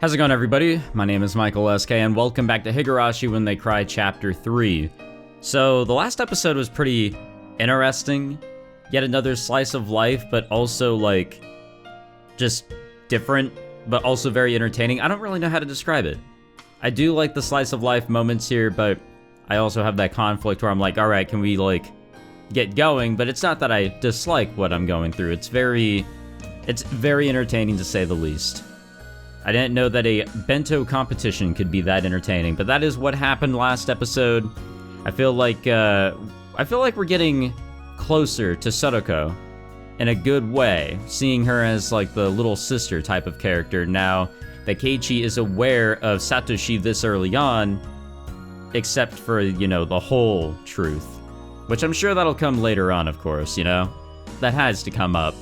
How's it going, everybody? My name is Michael SK, and welcome back to Higurashi When They Cry Chapter 3. So, the last episode was pretty interesting. Yet another slice of life, but also, like, just different, but also very entertaining. I don't really know how to describe it. I do like the slice of life moments here, but I also have that conflict where I'm like, alright, can we, like, get going? But it's not that I dislike what I'm going through. It's very entertaining, to say the least. I didn't know that a bento competition could be that entertaining, but that is what happened last episode. I feel like we're getting closer to Satoko in a good way, seeing her as like the little sister type of character now that Keiichi is aware of Satoshi this early on, except for, you know, the whole truth. Which I'm sure that'll come later on, of course, you know? That has to come up.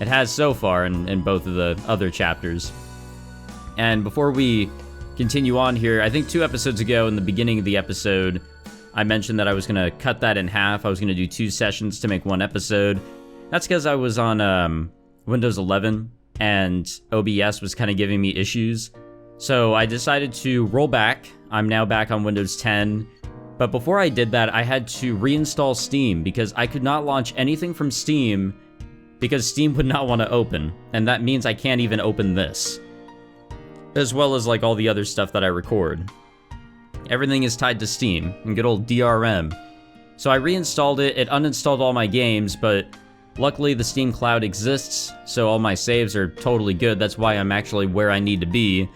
It has so far in both of the other chapters. And before we continue on here, I think 2 episodes ago in the beginning of the episode, I mentioned that I was going to cut that in half. I was going to do 2 sessions to make 1 episode. That's because I was on Windows 11 and OBS was kind of giving me issues. So I decided to roll back. I'm now back on Windows 10. But before I did that, I had to reinstall Steam because I could not launch anything from Steam because Steam would not want to open. And that means I can't even open this, as well as like all the other stuff that I record. Everything is tied to Steam and good old DRM. So I reinstalled it, it uninstalled all my games, but luckily the Steam Cloud exists, so all my saves are totally good. That's why I'm actually where I need to be.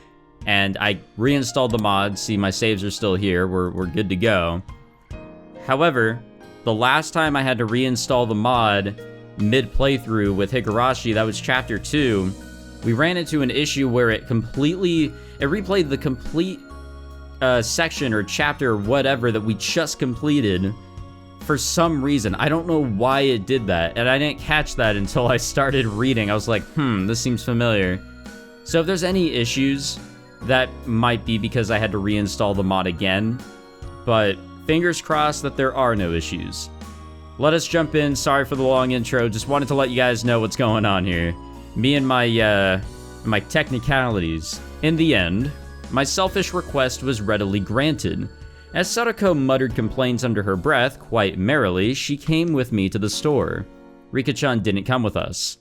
And I reinstalled the mod, see my saves are still here, we're good to go. However, the last time I had to reinstall the mod mid-playthrough with Higurashi, that was Chapter 2, we ran into an issue where it replayed the complete section or chapter or whatever that we just completed for some reason. I don't know why it did that, and I didn't catch that until I started reading. I was like, this seems familiar. So if there's any issues, that might be because I had to reinstall the mod again, but fingers crossed that there are no issues. Let us jump in. Sorry for the long intro, just wanted to let you guys know what's going on here. Me and my technicalities. In the end, my selfish request was readily granted. As Satoko muttered complaints under her breath, quite merrily, she came with me to the store. Rika-chan didn't come with us.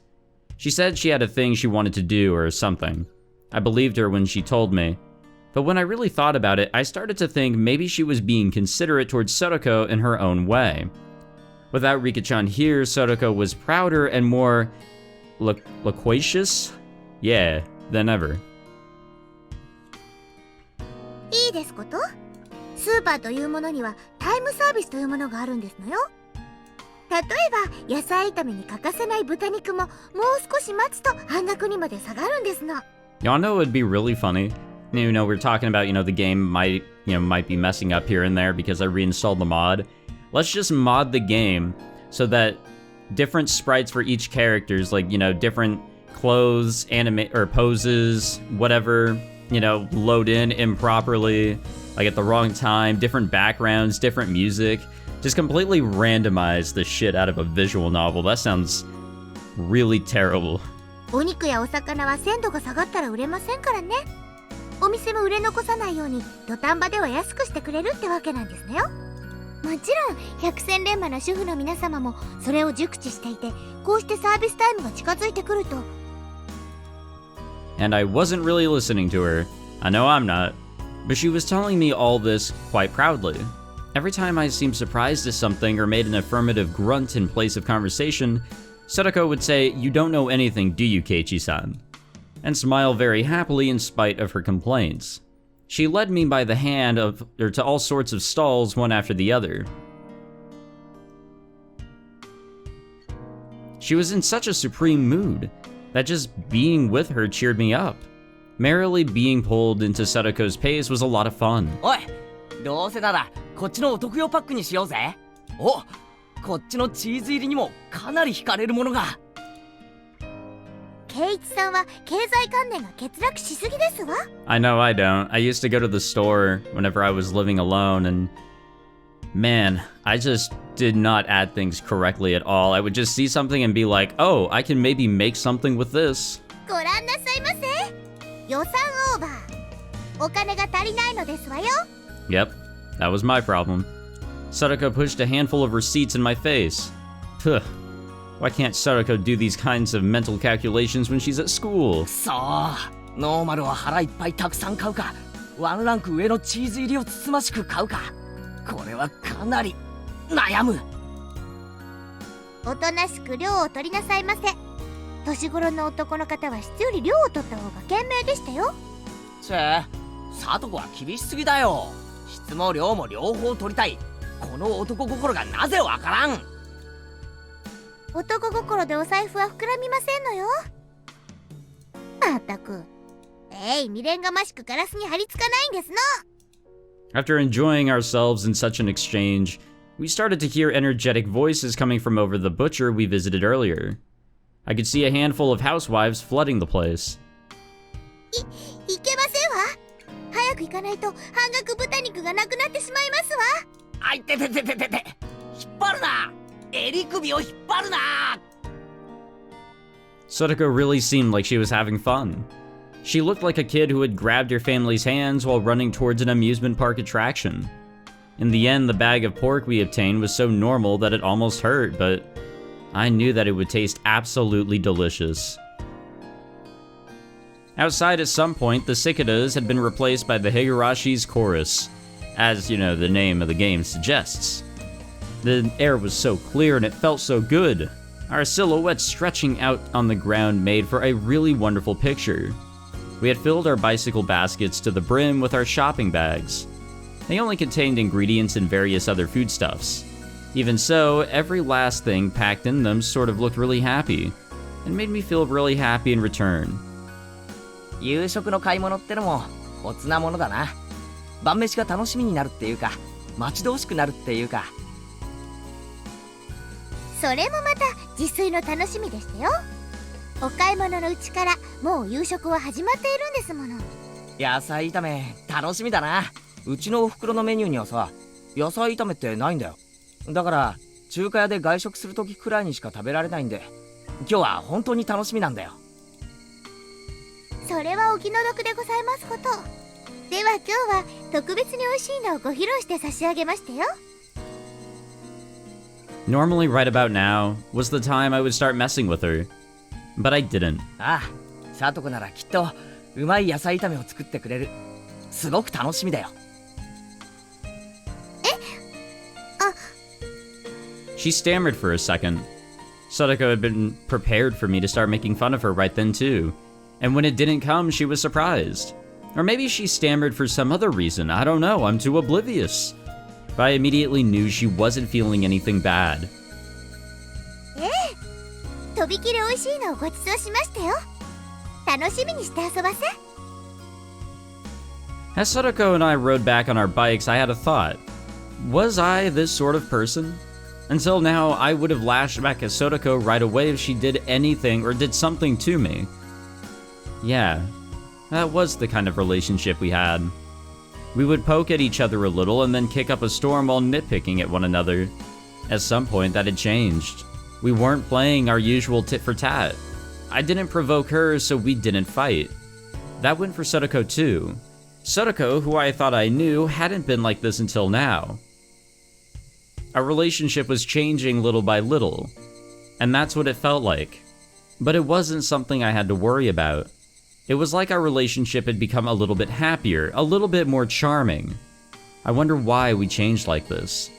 She said she had a thing she wanted to do or something. I believed her when she told me. But when I really thought about it, I started to think maybe she was being considerate towards Satoko in her own way. Without Rika-chan here, Satoko was prouder and more loquacious? Yeah, than ever. いいですこと？スーパーというものにはタイムサービスというものがあるんですのよ。例えば野菜炒めに欠かせない豚肉ももう少し待つと半額にまで下がるんですの。 Y'all know it would be really funny. You know, we're talking about, you know, the game might be messing up here and there because I reinstalled the mod. Let's just mod the game so that different sprites for each characters, like, you know, different clothes, poses, whatever, you know, load in improperly, like at the wrong time, different backgrounds, different music. Just completely randomize the shit out of a visual novel. That sounds really terrible. お肉やお魚は鮮度が下がったら売れませんからね。お店も売れ残さないように土壇場では安くしてくれるってわけなんですねよ。もちろん百戦錬磨の主婦の皆様もそれを熟知していて、こうしてサービスタイムが近づいてくると。And I wasn't really listening to her. I know I'm not. But she was telling me all this quite proudly. Every time I seemed surprised at something or made an affirmative grunt in place of conversation, Satoko would say, "You don't know anything, do you, Keiichi-san?" and smile very happily in spite of her complaints. She led me by the hand to all sorts of stalls, one after the other. She was in such a supreme mood that just being with her cheered me up. Merrily being pulled into Satoko's pace was a lot of fun. おい、どうせならこっちのお得用パックにしようぜ。お、こっちのチーズ入りにもかなり惹かれるものが。圭一さんは経済観念が欠落しすぎですわ。I know I don't. I used to go to the store whenever I was living alone, and man, I just did not add things correctly at all. I would just see something and be like, oh, I can maybe make something with this. ご覧なさいませ。予算オーバー。お金が足りないのですわよ。 Yep, that was my problem. Satoko pushed a handful of receipts in my face. Puh. Why can't Satoko do these kinds of mental calculations when she's at school? そう、ノーマルは腹いっぱいたくさん買うか、ワンランク上のチーズ入りをつつましく買うか、これはかなり悩む。おとなしく量を取りなさいませ。年頃の男の方は質より量を取った方が賢明でしたよ。サトコは厳しすぎだよ。質も量も両方取りたい、この男心がなぜわからん。男心でお財布は膨らみませんのよ。まったく、未練がましくガラスに張り付かないんですの。 After enjoying ourselves in such an exchange, we started to hear energetic voices coming from over the butcher we visited earlier. I could see a handful of housewives flooding the place. いけませんわ。早く行かないと半額豚肉がなくなってしまいますわ。あいてててててて、引っ張るな、襟首を引っ張るな。 Satoko really seemed like she was having fun. She looked like a kid who had grabbed her family's hands while running towards an amusement park attraction. In the end, the bag of pork we obtained was so normal that it almost hurt, but I knew that it would taste absolutely delicious. Outside at some point, the cicadas had been replaced by the Higurashi's chorus, as, you know, the name of the game suggests. The air was so clear and it felt so good. Our silhouettes stretching out on the ground made for a really wonderful picture. We had filled our bicycle baskets to the brim with our shopping bags. They only contained ingredients and various other foodstuffs. Even so, every last thing packed in them sort of looked really happy, and made me feel really happy in return. 夕食の買い物ってのもおつなものだな。晩飯が楽しみになるっていうか、待ち遠しくなるっていうか。それもまた自炊の楽しみでしたよ。お買い物のうちからもう夕食は始まっているんですもの。野菜炒め楽しみだな。うちのお袋のメニューにはさ、野菜炒めってないんだよ。だから中華屋で外食する時くらいにしか食べられないんで、今日は本当に楽しみなんだよ。それはお気の毒でございますこと。では今日は特別に美味しいのをご披露して差し上げましたよ。 Normally right about now was the time I would start messing with her, but I didn't. ああ、サトコならきっとうまい野菜炒めを作ってくれる。すごく楽しみだよ。She stammered for a second. Satoko had been prepared for me to start making fun of her right then too, and when it didn't come, she was surprised. Or maybe she stammered for some other reason, I don't know, I'm too oblivious. But I immediately knew she wasn't feeling anything bad. とびきり美味しいのをごちそうしましたよ。楽しみにして遊ばせ。 As Satoko and I rode back on our bikes, I had a thought. Was I this sort of person? Until now, I would have lashed back at Satoko right away if she did anything or did something to me. Yeah, that was the kind of relationship we had. We would poke at each other a little and then kick up a storm while nitpicking at one another. At some point, that had changed. We weren't playing our usual tit for tat. I didn't provoke her, so we didn't fight. That went for Satoko too. Satoko, who I thought I knew, hadn't been like this until now. Our relationship was changing little by little, and that's what it felt like. But it wasn't something I had to worry about. It was like our relationship had become a little bit happier, a little bit more charming. I wonder why we changed like this.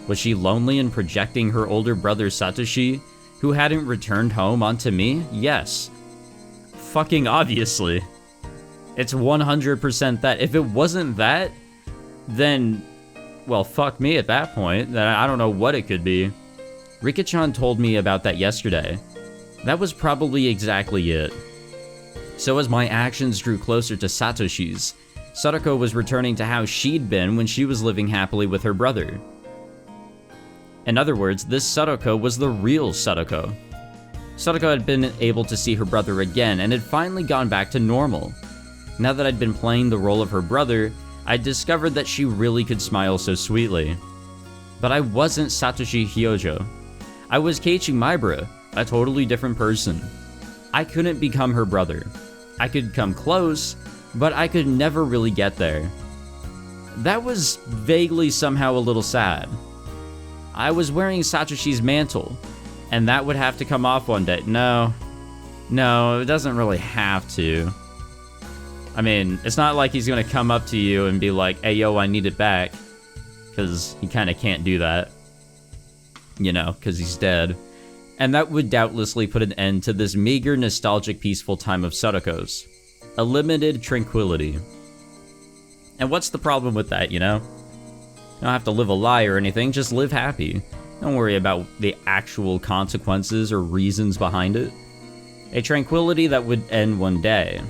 Was she lonely and projecting her older brother Satoshi, who hadn't returned home onto me? Yes. Fucking obviously. It's 100% that. If it wasn't that, then, well, fuck me at that point. Then I don't know what it could be. Rika-chan told me about that yesterday. That was probably exactly it. So as my actions drew closer to Satoshi's, Satoko was returning to how she'd been when she was living happily with her brother. In other words, this Satoko was the real Satoko. Satoko had been able to see her brother again and had finally gone back to normal. Now that I'd been playing the role of her brother, I discovered that she really could smile so sweetly. But I wasn't Satoshi Hyojo. I was Keiichi Maibara, a totally different person. I couldn't become her brother. I could come close, but I could never really get there. That was vaguely somehow a little sad. I was wearing Satoshi's mantle, and that would have to come off one day. No, it doesn't really have to. I mean, it's not like he's gonna come up to you and be like, hey yo, I need it back. Because he kind of can't do that. You know, because he's dead. And that would doubtlessly put an end to this meager, nostalgic, peaceful time of Satoko's. A limited tranquility. And what's the problem with that, you know? You don't have to live a lie or anything, just live happy. Don't worry about the actual consequences or reasons behind it. A tranquility that would end one day.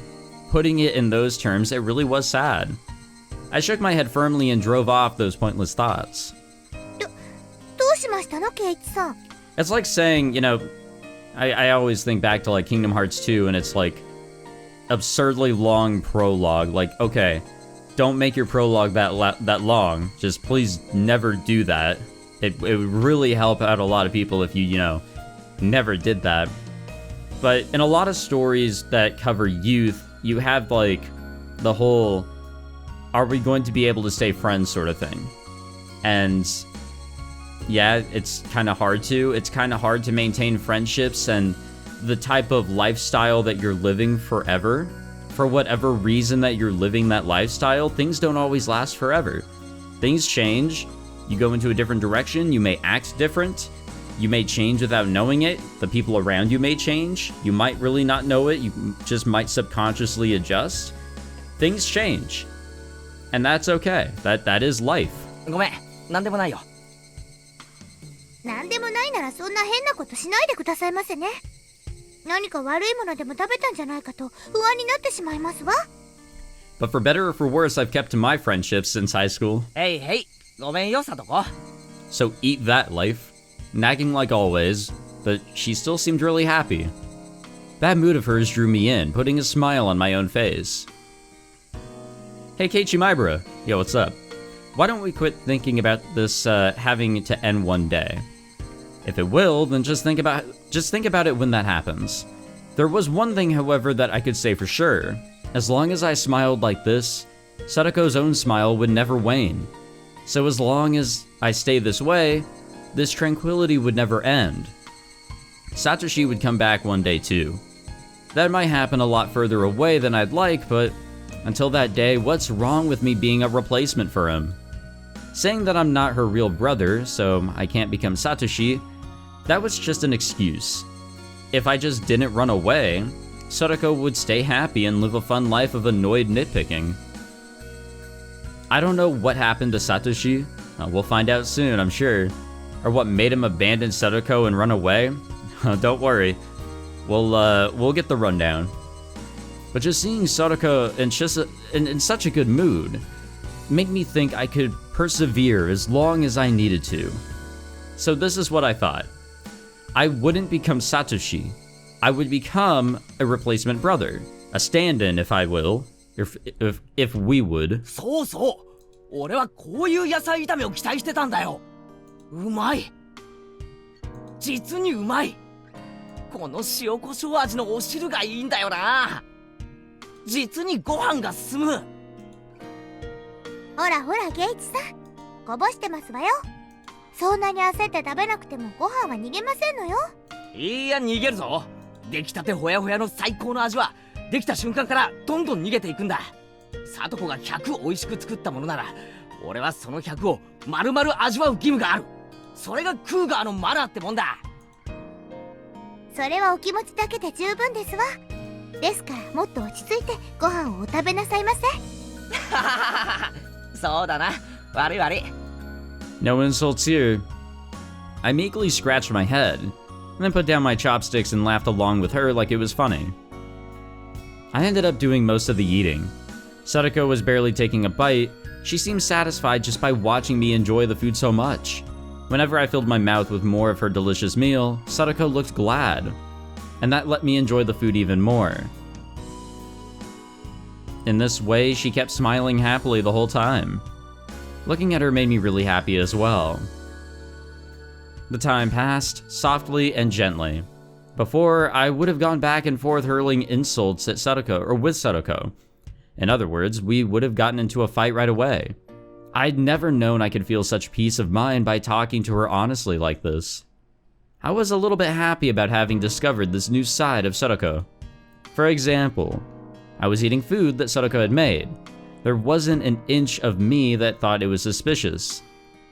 Putting it in those terms, it really was sad. I shook my head firmly and drove off those pointless thoughts. どうしましたの、ケイチさん。 It's like saying, you know, I always think back to like Kingdom Hearts 2 and it's like absurdly long prologue. Like, okay, don't make your prologue that long. Just please never do that. It would really help out a lot of people if you know, never did that. But in a lot of stories that cover youth, you have like the whole, are we going to be able to stay friends sort of thing. And yeah, it's kind of hard to. It's kind of hard to maintain friendships and the type of lifestyle that you're living forever. For whatever reason that you're living that lifestyle, things don't always last forever. Things change. You go into a different direction. You may act different. You may change without knowing it. The people around you may change. You might really not know it. You just might subconsciously adjust. Things change. And that's okay. That is life. ごめん、なんでもないよ。なんでもないならそんな変なことしないでくださいませね。何か悪いものでも食べたんじゃないかと不安になってしまいますわ。But for better or for worse, I've kept to my friendships since high school. へいへい、ごめんよ、サトコ。 So eat that, life. Nagging like always, but she still seemed really happy. That mood of hers drew me in, putting a smile on my own face. Hey Keiichi Maibara, yo, what's up? Why don't we quit thinking about this having to end one day? If it will, then just think about it when that happens. There was one thing, however, that I could say for sure. As long as I smiled like this, Satoko's own smile would never wane. So as long as I stay this way, this tranquility would never end. Satoshi would come back one day too. That might happen a lot further away than I'd like, but until that day, what's wrong with me being a replacement for him? Saying that I'm not her real brother, so I can't become Satoshi, that was just an excuse. If I just didn't run away, Satoko would stay happy and live a fun life of annoyed nitpicking. I don't know what happened to Satoshi. We'll find out soon, I'm sure. Or what made him abandon Satoko and run away. Don't worry. We'll get the rundown. But just seeing Satoko in such a good mood made me think I could persevere as long as I needed to. So this is what I thought. I wouldn't become Satoshi. I would become a replacement brother. A stand-in, if I will. If we would. そうそう。俺はこういう野菜炒めを期待してたんだよ。うまい。実にうまい。この塩コショウ味のお汁がいいんだよな。実にご飯が進む。ほらほら、ゲイチさん。こぼしてますわよ。そんなに焦って食べなくてもご飯は逃げませんのよ。いや、逃げるぞ。出来たてほやほやの最高の味はできた瞬間からどんどん逃げていくんだ。サトコが100美味しく作ったものなら、俺はその100を丸々味わう義務がある。それがクーガーのマナーってもんだ。それはお気持ちだけで十分ですわ。ですからもっと落ち着いてご飯をお食べなさいませ。そうだな。悪い悪い。No insults here. I meekly scratched my head, and then put down my chopsticks and laughed along with her like it was funny. I ended up doing most of the eating. Satoko was barely taking a bite. She seemed satisfied just by watching me enjoy the food so much. Whenever I filled my mouth with more of her delicious meal, Satoko looked glad, and that let me enjoy the food even more. In this way, she kept smiling happily the whole time. Looking at her made me really happy as well. The time passed, softly and gently. Before, I would have gone back and forth hurling insults at Satoko, or with Satoko. In other words, we would have gotten into a fight right away. I'd never known I could feel such peace of mind by talking to her honestly like this. I was a little bit happy about having discovered this new side of Satoko. For example, I was eating food that Satoko had made. There wasn't an inch of me that thought it was suspicious.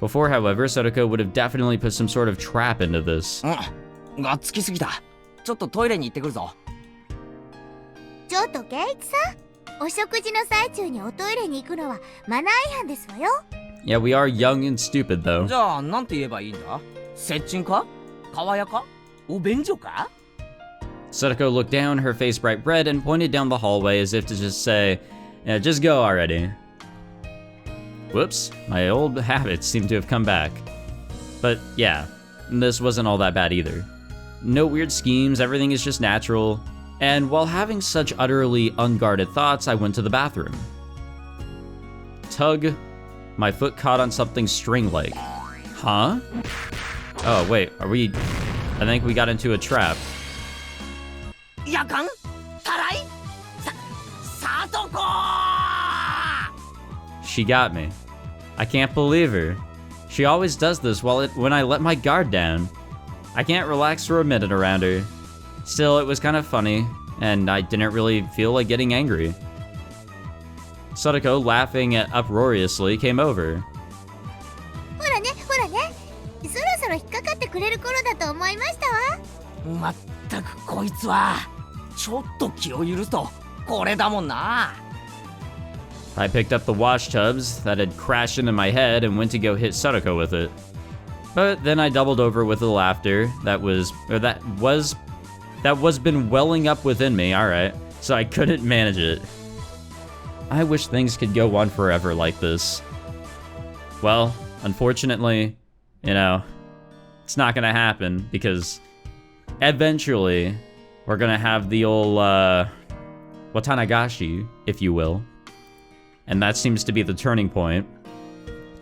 Before, however, Satoko would have definitely put some sort of trap into this. がっつきすぎた。ちょっとトイレに行ってくるぞ。ちょっと圭一さん、お食事の最中におトイレに行くのはマナー違反ですわよ。Yeah, we are young and stupid though. じゃあ、なんて言えばいいんだ？接近か？川屋か？お便所か？ Satoko looked down, her face bright red, and pointed down the hallway as if to just say, yeah, just go already. Whoops, my old habits seem to have come back. But yeah, this wasn't all that bad either. No weird schemes, everything is just natural. And while having such utterly unguarded thoughts, I went to the bathroom. Tug, my foot caught on something string-like. Huh? Oh, wait, I think we got into a trap. やかん？たらい？さとこ！ She got me. I can't believe her. She always does this when I let my guard down. I can't relax for a minute around her. Still, it was kind of funny, and I didn't really feel like getting angry. Satoko, laughing uproariously, came over. ほらね、そろそろ引っかかってくれる頃だと思いましたわ。まったくこいつはちょっと気を許すとこれだもんな。I picked up the wash tubs that had crashed into my head and went to go hit Satoko with it. But then I doubled over with the laughter that was been welling up within me, alright, so I couldn't manage it. I wish things could go on forever like this. Well, unfortunately, it's not gonna happen because eventually we're gonna have the old Watanagashi, if you will. And that seems to be the turning point.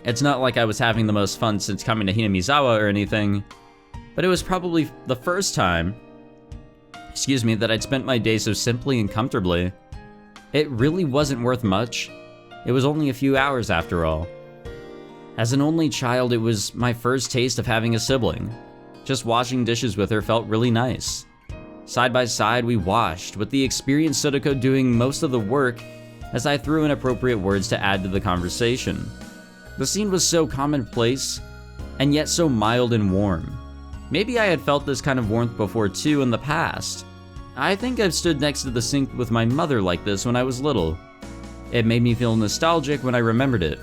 It's not like I was having the most fun since coming to Hinamizawa or anything, but it was probably the first time, that I'd spent my day so simply and comfortably. It really wasn't worth much. It was only a few hours after all. As an only child, it was my first taste of having a sibling. Just washing dishes with her felt really nice. Side by side, we washed, with the experienced Satoko doing most of the work as I threw in appropriate words to add to the conversation. The scene was so commonplace, and yet so mild and warm. Maybe I had felt this kind of warmth before too in the past. I think I've stood next to the sink with my mother like this when I was little. It made me feel nostalgic when I remembered it.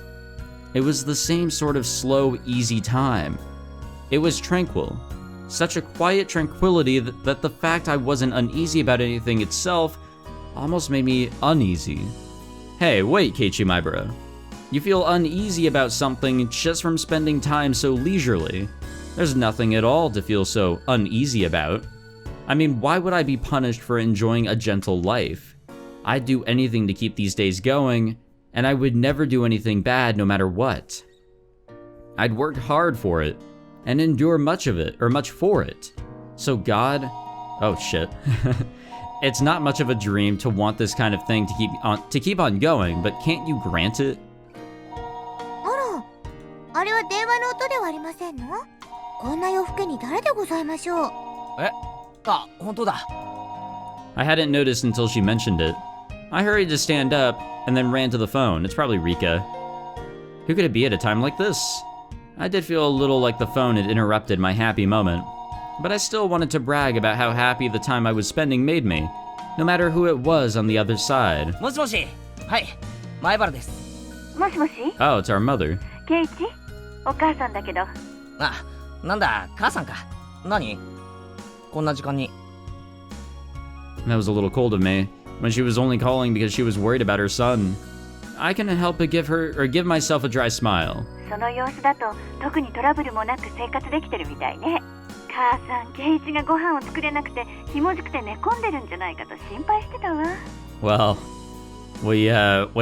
It was the same sort of slow, easy time. It was tranquil. Such a quiet tranquility that the fact I wasn't uneasy about anything itself almost made me uneasy. Hey, wait, Keiichi, my bro. You feel uneasy about something just from spending time so leisurely. There's nothing at all to feel so uneasy about. I mean, why would I be punished for enjoying a gentle life? I'd do anything to keep these days going, and I would never do anything bad no matter what. I'd worked hard for it, and endure much of it, or much for it. So God, oh shit. It's not much of a dream to want this kind of thing to keep on going, but can't you grant it? あら、あれは電話の音ではありませんの？こんな夜更けに誰でございましょう？え、あ、本当だ。I hadn't noticed until she mentioned it. I hurried to stand up and then ran to the phone. It's probably Rika. Who could it be at a time like this? I did feel a little like the phone had interrupted my happy moment, but I still wanted to brag about how happy the time I was spending made me, no matter who it was on the other side. もしもし、はい、前原です。もしもし？ Oh, it's our mother. ケイチ？お母さんだけど。あ、なんだ、母さんか。何？こんな時間に。That was a little cold of me, when she was only calling because she was worried about her son. I couldn't help but give myself a dry smile. その様子だと特にトラブルもなく生活できてるみたいね。母さん、ケイチがご飯を作れなくてひもじくて寝込んでるんじゃないかと心配してたわ。Well, we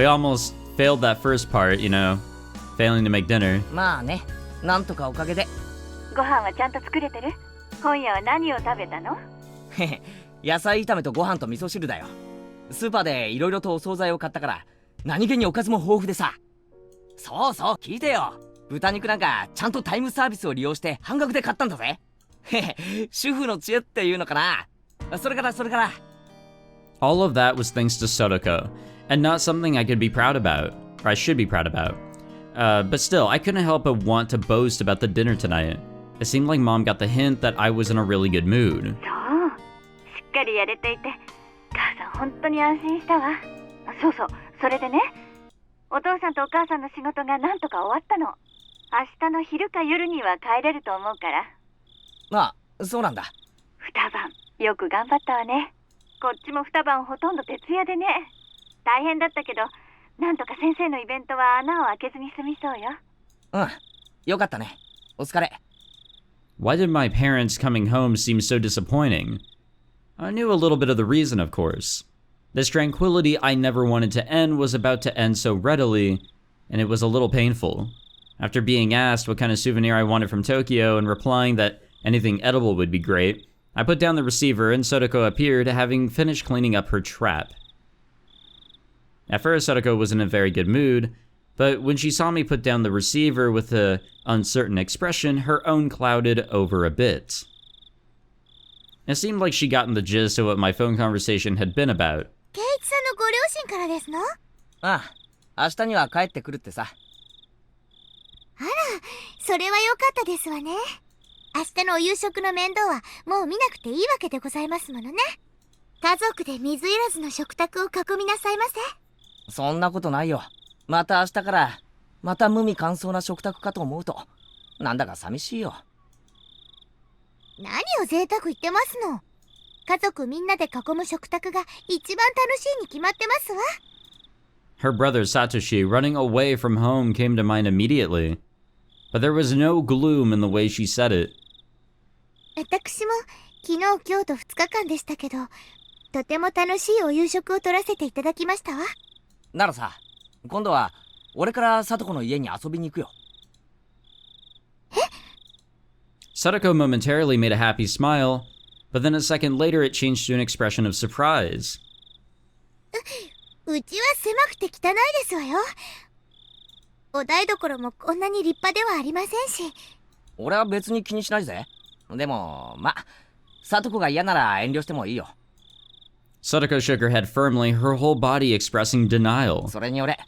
almost failed that first part, failing to make dinner. まあね、なんとかおかげで。ご飯はちゃんと作れてる？今夜は何を食べたの？へへ、野菜炒めとご飯と味噌汁だよ。スーパーでいろいろとお惣菜を買ったから何気におかずも豊富でさ。そうそう、聞いてよ。豚肉なんかちゃんとタイムサービスを利用して半額で買ったんだぜ。へへ、主婦の知恵っていうのかな。それから。All of that was thanks to Satoko, and not something I could be proud about, or I should be proud about. But still, I couldn't help but want to boast about the dinner tonight. It seemed like Mom got the hint that I was in a really good mood. そう、しっかりやれていて母さん本当に安心したわ。そう、それでね、お父さんとお母さんの仕事がなんとか終わったの。明日の昼か夜には帰れると思うから。ああ、そうなんだ。2晩よく頑張ったわね。こっちも2晩ほとんど徹夜でね。大変だったけど、なんとか先生のイベントは穴を開けずに済みそうよ。うん、よかったね。お疲れ。Why did my parents coming home seem so disappointing? I knew a little bit of the reason, of course. This tranquility I never wanted to end was about to end so readily, and it was a little painful. After being asked what kind of souvenir I wanted from Tokyo and replying that anything edible would be great, I put down the receiver and Satoko appeared, having finished cleaning up her trap. At first, Satoko was in a very good mood, but when she saw me put down the receiver with an uncertain expression, her own clouded over a bit. It seemed like she'd gotten the gist of what my phone conversation had been about. 圭一さんのご両親からですの？ああ、明日には帰ってくるってさ。あら、それは良かったですわね。明日のお夕食の面倒はもう見なくていいわけでございますものね。家族で水入らずの食卓を囲みなさいませ。そんなことないよ。また明日からまた無味乾燥な食卓かと思うとなんだか寂しいよ。何を贅沢言ってますの。家族みんなで囲む食卓が一番楽しいに決まってますわ。Her brother Satoshi running away from home came to mind immediately, but there was no gloom in the way she said it. 私も昨日今日と2日間でしたけど、とても楽しいお夕食を取らせていただきましたわ。ならさ、今度は俺から聡子の家に遊びに行くよ。Satoko momentarily made a happy smile, but then a second later it changed to an expression of surprise. うちは狭くて汚いですわよ。お台所もこんなに立派ではありませんし。俺は別に気にしないぜ。でも、聡子が嫌なら遠慮してもいいよ。Satoko shook her head firmly, her whole body expressing denial. それに俺、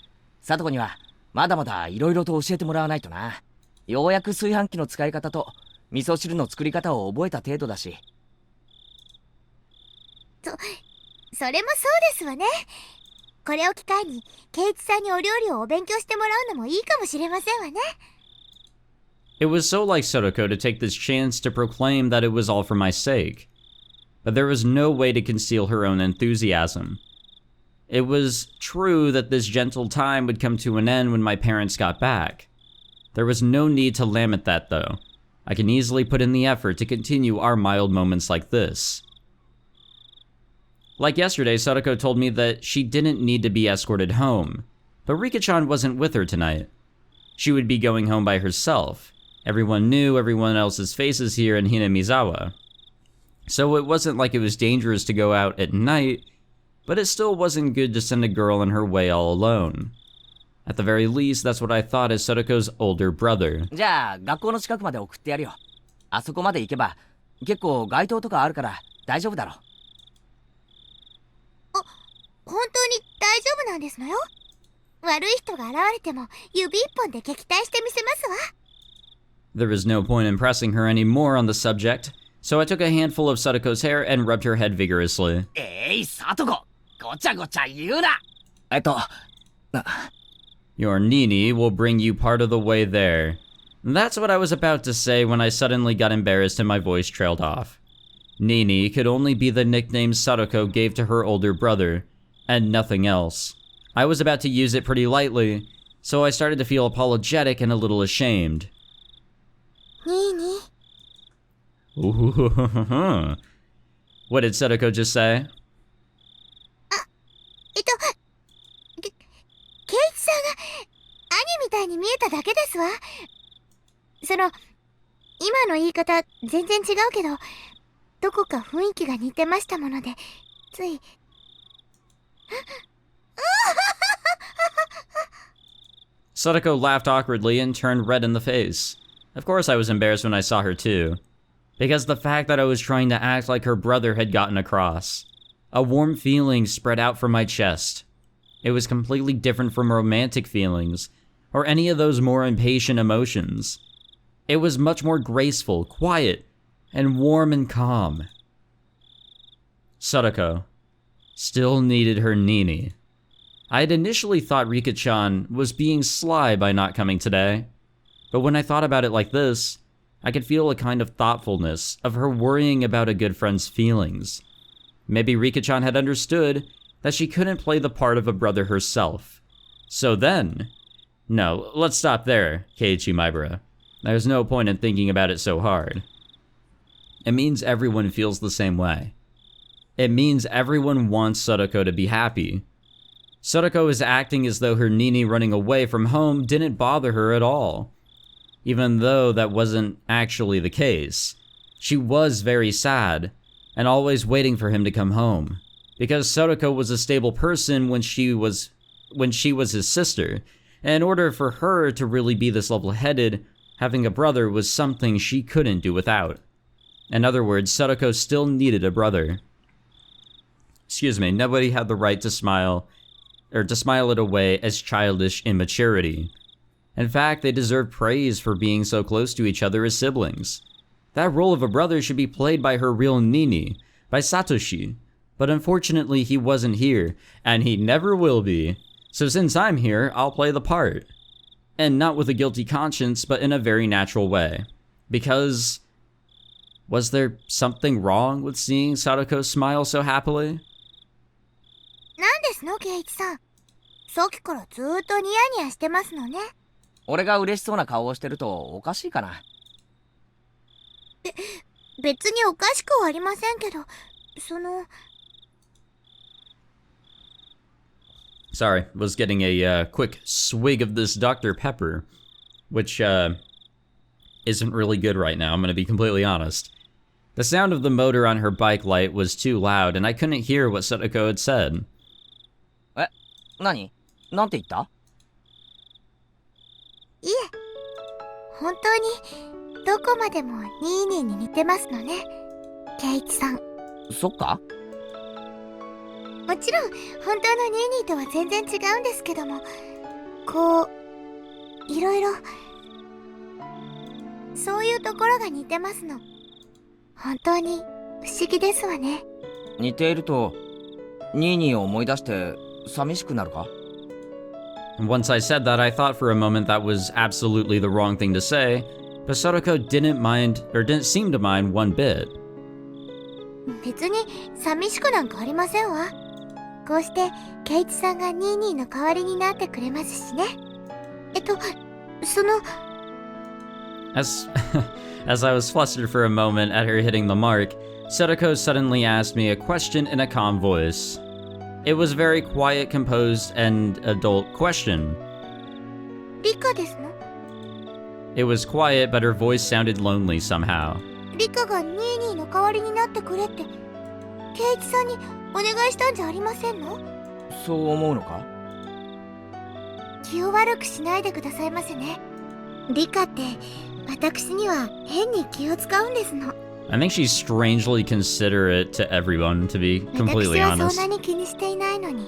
聡子にはまだまだ色々と教えてもらわないとな。ようやく炊飯器の使い方と味噌汁の作り方を覚えた程度だし。それもそうですわね。これを機会に圭一さんにお料理をお勉強してもらうのもいいかもしれませんわね。It was so like Satoko to take this chance to proclaim that it was all for my sake. But there was no way to conceal her own enthusiasm. It was true that this gentle time would come to an end when my parents got back. There was no need to lament that, though. I can easily put in the effort to continue our mild moments like this. Like yesterday, Satoko told me that she didn't need to be escorted home, but Rika-chan wasn't with her tonight. She would be going home by herself. Everyone knew everyone else's faces here in Hinamizawa. So it wasn't like it was dangerous to go out at night, but it still wasn't good to send a girl on her way all alone. At the very least, that's what I thought as Satoko's older brother. じゃあ、学校の近くまで送ってやるよ。あそこまで行けば、結構街灯とかあるから大丈夫だろ。本当に大丈夫なんですのよ。悪い人が現れても指一本で撃退してみせますわ。There was no point in pressing her any more on the subject, so I took a handful of Satoko's hair and rubbed her head vigorously. 聡子、ごちゃごちゃ言うな。Your Nini will bring you part of the way there. That's what I was about to say when I suddenly got embarrassed and my voice trailed off. Nini could only be the nickname Satoko gave to her older brother, and nothing else. I was about to use it pretty lightly, so I started to feel apologetic and a little ashamed. ニーニー。 Ooh, what did Satoko just say? 圭一さんが兄みたいに見えただけですわ。今の言い方全然違うけど、どこか雰囲気が似てましたもので、つい。Satoko laughed awkwardly and turned red in the face. Of course I was embarrassed when I saw her too, because the fact that I was trying to act like her brother had gotten across. A warm feeling spread out from my chest. It was completely different from romantic feelings, or any of those more impatient emotions. It was much more graceful, quiet, and warm and calm. Satoko still needed her Nini. I had initially thought Rika-chan was being sly by not coming today, but when I thought about it like this, I could feel a kind of thoughtfulness of her worrying about a good friend's feelings. Maybe Rika-chan had understood that she couldn't play the part of a brother herself. So then... No, let's stop there, Keiichi Maibara. There's no point in thinking about it so hard. It means everyone feels the same way. It means everyone wants Satoko to be happy. Satoko is acting as though her Nini running away from home didn't bother her at all. Even though that wasn't actually the case. She was very sad, and always waiting for him to come home. Because Satoko was a stable person when she was his sister, and in order for her to really be this level-headed, having a brother was something she couldn't do without. In other words, Satoko still needed a brother. Excuse me, nobody had the right to smile it away as childish immaturity. In fact, they deserve praise for being so close to each other as siblings. That role of a brother should be played by her real Nini, by Satoshi. But unfortunately, he wasn't here, and he never will be. So since I'm here, I'll play the part. And not with a guilty conscience, but in a very natural way. Because... was there something wrong with seeing Satoko smile so happily? なんですの、ケイイチさん。さっきからずーっとニヤニヤしてますのね。俺が嬉しそうな顔をしてるとおかしいかな。別におかしくはありませんけど、その... Sorry, was getting a quick swig of this Dr. Pepper, which isn't really good right now, I'm gonna be completely honest. The sound of the motor on her bike light was too loud, and I couldn't hear what Satoko had said. え、何？なんて言った？いえ、本当にどこまでもニーニーに似てますのね、ケイイチさん。そっか？もちろん本当のニーニーとは全然違うんですけども、こういろいろそういうところが似てますの。本当に不思議ですわね。似ているとニーニーを思い出して寂しくなるか？ Once I said that, I thought for a moment that was absolutely the wrong thing to say, but Satoko didn't seem to mind one bit. 別に寂しくなんかありませんわ。こうしてケイイチさんがニーニーの代わりになってくれますしね。その... As I was flustered for a moment at her hitting the mark, Satoko suddenly asked me a question in a calm voice. It was a very quiet, composed, and adult question. リカですの？ It was quiet, but her voice sounded lonely somehow. リカがニーニーの代わりになってくれって、ケイイチさんにお願いしたんじゃありませんの？そう思うのか？気を悪くしないでくださいませね。リカって私には変に気を使うんですの。I think she's strangely considerate to everyone, to be completely 私は honest. そんなに気にしていないのに。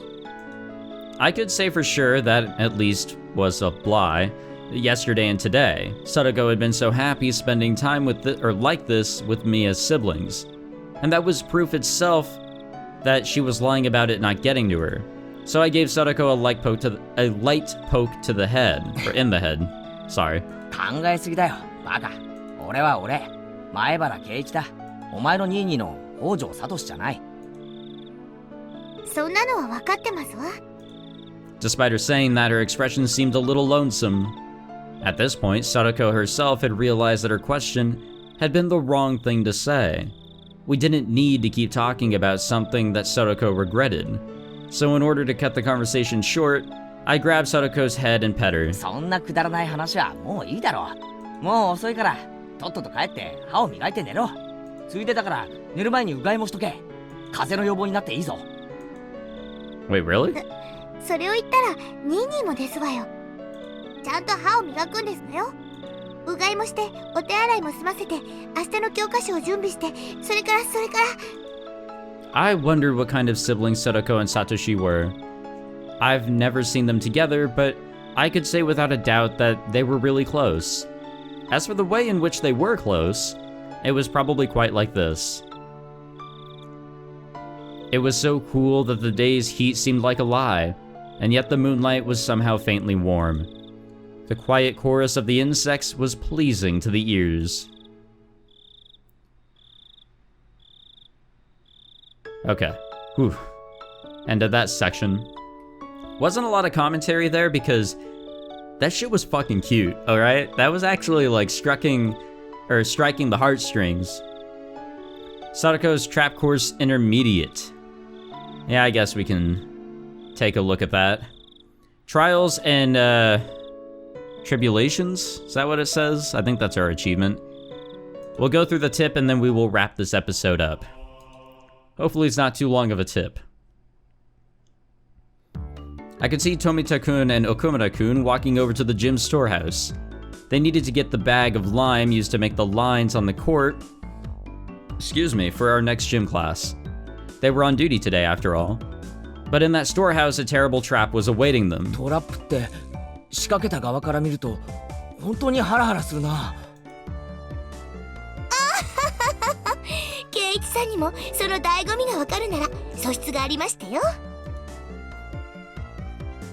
I could say for sure that at least was a lie. Yesterday and today, Satoko had been so happy spending time like this with me as siblings. And that was proof itself that she was lying about it not getting to her. So I gave Satoko a light poke to the head, or in the head. Sorry. 考えすぎだよ、バカ。俺は俺、前原圭一だ。お前のニーニーの北条聡じゃない。そんなのは分かってますわ。Despite her saying that, her expression seemed a little lonesome. At this point, Satoko herself had realized that her question had been the wrong thing to say. We didn't need to keep talking about something that Satoko regretted. So in order to cut the conversation short, I grabbed Satoko's head and pet her. そんなくだらない話はもういいだろう。もう遅いから、とっとと帰って歯を磨いて寝ろ。ついでだから寝る前にうがいもしとけ。風邪の予防になっていいぞ。Wait, really? それを言ったらニーニーもですわよ。ちゃんと歯を磨くんですのよ。うがいもしてお手洗いも済ませて明日の教科書を準備して、それから。I wondered what kind of siblings Satoko and Satoshi were. I've never seen them together, but I could say without a doubt that they were really close. As for the way in which they were close, it was probably quite like this. It was so cool that the day's heat seemed like a lie, and yet the moonlight was somehow faintly warm. The quiet chorus of the insects was pleasing to the ears. Okay. Whew. End of that section. Wasn't a lot of commentary there because that shit was fucking cute, alright? That was actually like striking the heartstrings. Satoko's Trap Course Intermediate. Yeah, I guess we can take a look at that. Trials and Tribulations? Is that what it says? I think that's our achievement. We'll go through the tip and then we will wrap this episode up. Hopefully it's not too long of a tip. I could see Tomita-kun and Okumura-kun walking over to the gym storehouse. They needed to get the bag of lime used to make the lines on the court, for our next gym class. They were on duty today, after all. But in that storehouse, a terrible trap was awaiting them. トラップって仕掛けた側から見ると本当にハラハラするな。圭一さんにもその醍醐味がわかるなら素質がありましたよ。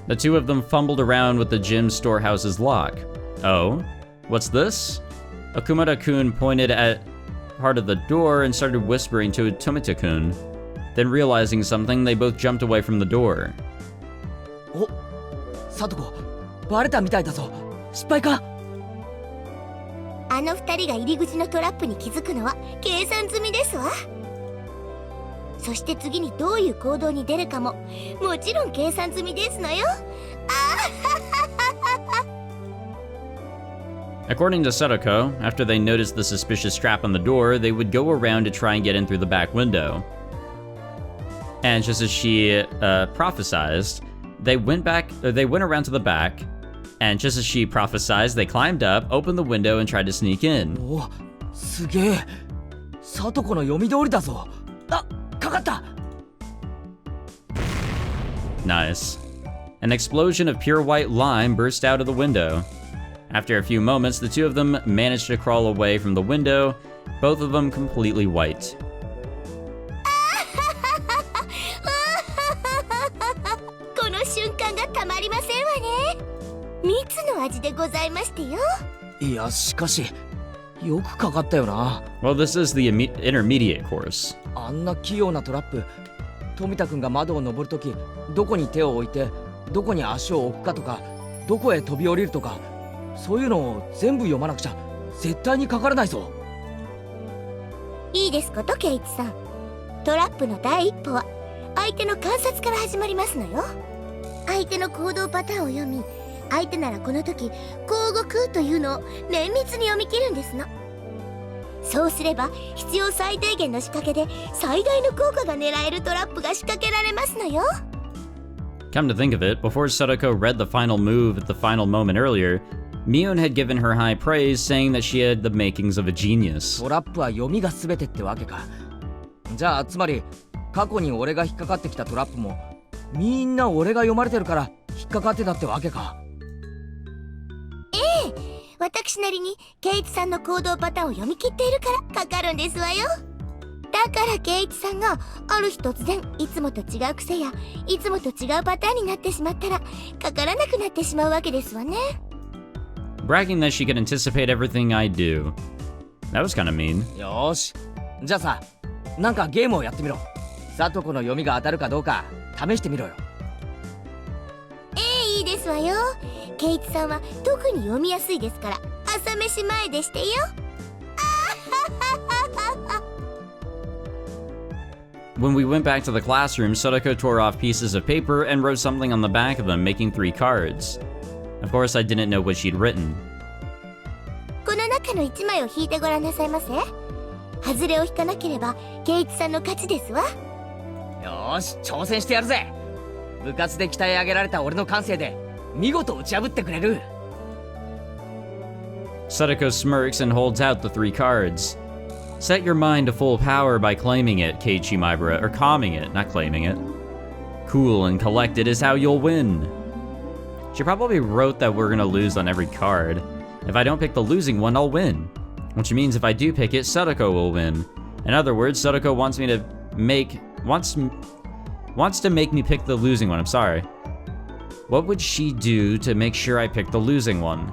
The two of them fumbled around with the gym storehouse's lock. Oh? What's this? Okumura-kun pointed at part of the door and started whispering to Tomita-kun. Then realizing something, they both jumped away from the door. お、サトコ、バレたみたいだぞ。失敗か？あの二人が入り口のトラップに気づくのは計算済みですわ。そして次にどういう行動に出るかももちろん計算済みですのよ。According to Satoko, after they noticed the suspicious trap on the door, they would go around to try and get in through the back window. And just as she prophesized, they went around to the back, and just as she prophesized, they climbed up, opened the window, and tried to sneak in. お、すげえ。サトコの読み通りだぞ。あ、かかった。Nice. An explosion of pure white lime burst out of the window. After a few moments, the two of them managed to crawl away from the window, both of them completely white. この瞬間がたまりませんわね。蜜の味でございましてよ。いや、しかしよくかかったよな。Well, this is the intermediate course. あんな器用なトラップ、富田くんが窓を登るとき、どこに手を置いて、どこに足を置くかとか、どこへ飛び降りるとか、そういうのを全部読まなくちゃ絶対にかからないぞ。いいですこと、ケイチさん。トラップの第一歩は相手の観察から始まりますのよ。相手の行動パターンを読み、相手ならこの時こう動くというのを綿密に読み切るんですの。そうすれば必要最低限の仕掛けで最大の効果が狙えるトラップが仕掛けられますのよ。Come to think of it, before Satoko read the final move at the final moment earlier, Mion had given her high praise, saying that she had the makings of a genius. トラップは読みが全てってわけか。じゃあつまり過去に俺が引っかかってきたトラップもみんな俺が読まれてるから引っかかってたってわけか。ええ、私なりにケイチさんの行動パターンを読み切っているからかかるんですわよ。だからケイチさんがある日突然いつもと違う癖やいつもと違うパターンになってしまったらかからなくなってしまうわけですわね。Bragging that she could anticipate everything I do. That was kind of mean. よーし、じゃあさ、なんかゲームをやってみろ。サトコの読みが当たるかどうか試してみろよ。ええ、いいですわよ。ケイチさんは特に読みやすいですから朝飯前でしてよ。When we went back to the classroom, Satoko tore off pieces of paper and wrote something on the back of them, making 3 cards. Of course, I didn't know what she'd written. この中の1枚を引いてごらんなさいませ。外れを引かなければケイチさんの勝ちですわ。よーし、挑戦してやるぜ。部活で鍛え上げられた俺の感性で見事打ち破ってくれる。 Satoko smirks and holds out the 3 cards. Set your mind to full power by claiming it, Keiichi Maibara, or calming it, not claiming it. Cool and collected is how you'll win. She probably wrote that we're gonna lose on every card. If I don't pick the losing one, I'll win. Which means if I do pick it, Satoko will win. In other words, Satoko wants to make me pick the losing one, I'm sorry. What would she do to make sure I pick the losing one?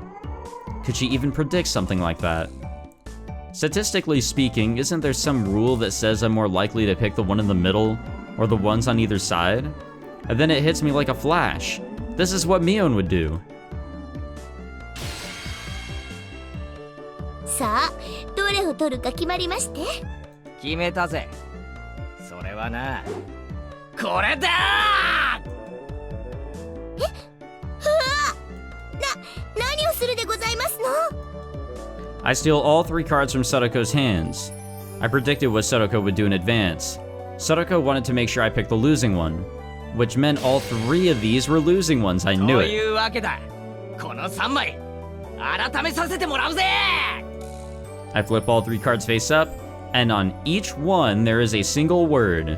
Could she even predict something like that? Statistically speaking, isn't there some rule that says I'm more likely to pick the one in the middle, or the ones on either side? And then it hits me like a flash. This is what Mion would do. さあ、どれを取るか決まりまして。決めたぜ。それはな、これだー。何をするでございますの？ I steal all 3 cards from Satoko's hands. I predicted what Satoko would do in advance. Satoko wanted to make sure I picked the losing one, which meant all 3 of these were losing ones. I knew そう it. いうわけだ。この3枚改めさせてもらうぜ。 I flip all 3 cards face up, and on each one there is a single word.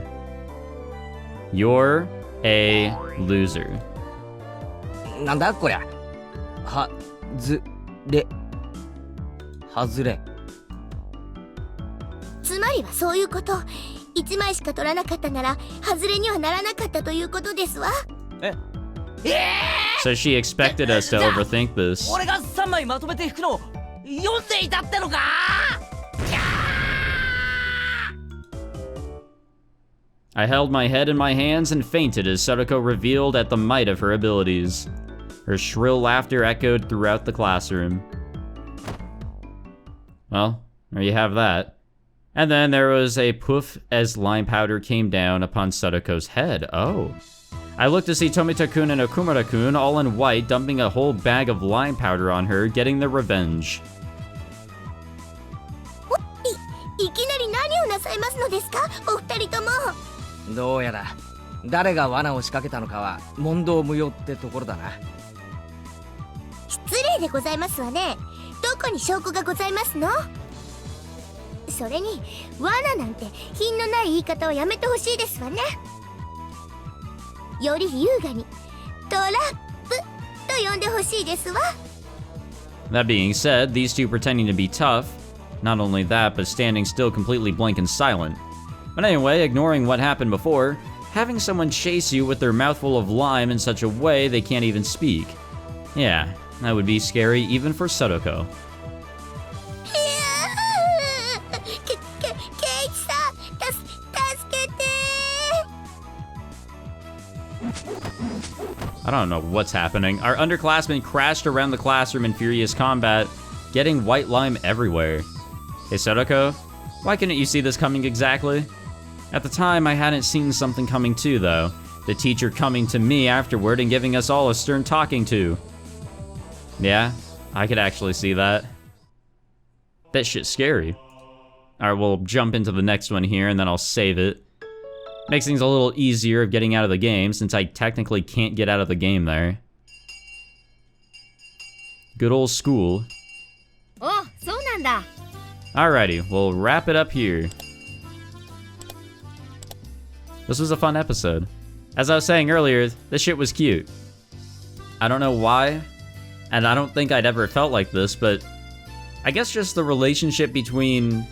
You're a loser. なんだこりゃ。はずれ。外れ。つまりはそういうこと。1枚しか取らなかったなら、外れにはならなかったということですわ。So she expected us to overthink this. 俺が3枚まとめて引くの読んでいたってのか。 I held my head in my hands and fainted as Satoko revealed at the might of her abilities. Her shrill laughter echoed throughout the classroom. Well, there you have that. And then there was a poof as lime powder came down upon Satoko's head. Oh. I looked to see Tomita-kun and Okumura-kun all in white dumping a whole bag of lime powder on her, getting their revenge. いきなり何をなさいますのですか、お二人とも。どうやら誰が罠を仕掛けたのかは問答無用ってところだな。失礼でございますわね。どこに証拠がございますの？それに罠なんて品のない言い方をやめてほしいですわね。より優雅にトラップと呼んでほしいですわ。 That being said, these two pretending to be tough. Not only that, but standing still completely blank and silent. But anyway, ignoring what happened before, having someone chase you with their mouthful of lime in such a way they can't even speak. Yeah, that would be scary even for Satoko. ケイチさん、助けて。 I don't know what's happening. Our underclassmen crashed around the classroom in furious combat, getting white lime everywhere. Hey Satoko, why couldn't you see this coming exactly? At the time, I hadn't seen something coming too, though. The teacher coming to me afterward and giving us all a stern talking to. Yeah, I could actually see that. That shit's scary. Alright, we'll jump into the next one here, and then I'll save it. Makes things a little easier of getting out of the game, since I technically can't get out of the game there. Good old school. お、そうなんだ。 Alrighty, we'll wrap it up here. This was a fun episode. As I was saying earlier, this shit was cute. I don't know why, and I don't think I'd ever felt like this, but I guess just the relationship between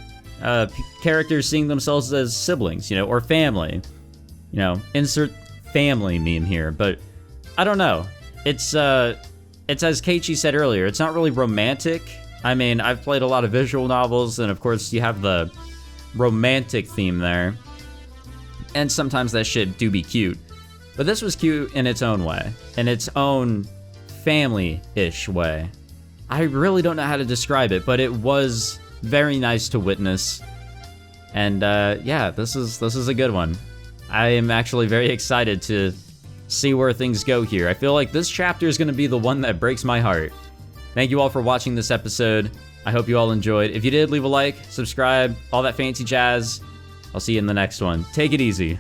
characters seeing themselves as siblings, you know, or family. You know, insert family meme here, but I don't know. It's as Keiichi said earlier, it's not really romantic. I mean, I've played a lot of visual novels, and of course you have the romantic theme there. And sometimes that shit do be cute. But this was cute in its own way, in its own family-ish way. I really don't know how to describe it, but it was very nice to witness. And yeah, this is a good one. I am actually very excited to see where things go here. I feel like this chapter is going to be the one that breaks my heart. Thank you all for watching this episode. I hope you all enjoyed. If you did, leave a like, subscribe, all that fancy jazz. I'll see you in the next one. Take it easy.